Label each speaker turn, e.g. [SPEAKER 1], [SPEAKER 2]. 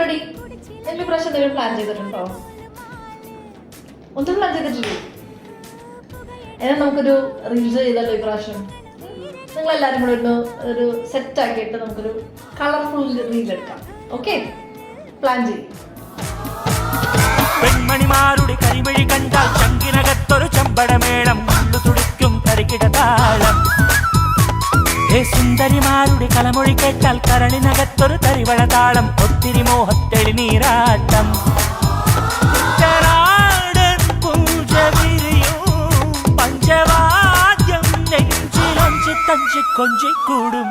[SPEAKER 1] Already എന്തെങ്കിലും പ്രാവശ്യം എന്തെങ്കിലും പ്ലാൻ ചെയ്തിട്ടുണ്ടോ? ഒന്നും പ്ലാൻ ചെയ്തിട്ടില്ലേ? എന്നാൽ നമുക്കൊരു റീൽസ് ചെയ്തല്ലോ ഈ പ്രാവശ്യം. നിങ്ങളെല്ലാവരും കൂടെ ഒരു സെറ്റ് ആക്കിയിട്ട് നമുക്കൊരു കളർഫുൾ റീൽ എടുക്കാം. ഓക്കെ, പ്ലാൻ ചെയ്യും.
[SPEAKER 2] പെൺമണിമാരുടെ കരിമഴി കണ്ടാൽ ചങ്കിനകത്തൊരു ചമ്പടമേളം കണ്ടു തുടിക്കും തരികിടതാളം. സുന്ദരിമാരുടെ കലമൊഴി കേട്ടാൽ കരളിനകത്തൊരു തരിവളതാളം. ഒത്തിരി മോഹത്തെളി നീരാട്ടം. പഞ്ചവാദ്യം നെഞ്ചിലൊഞ്ചി തഞ്ചി കൊഞ്ചിക്കൂടും.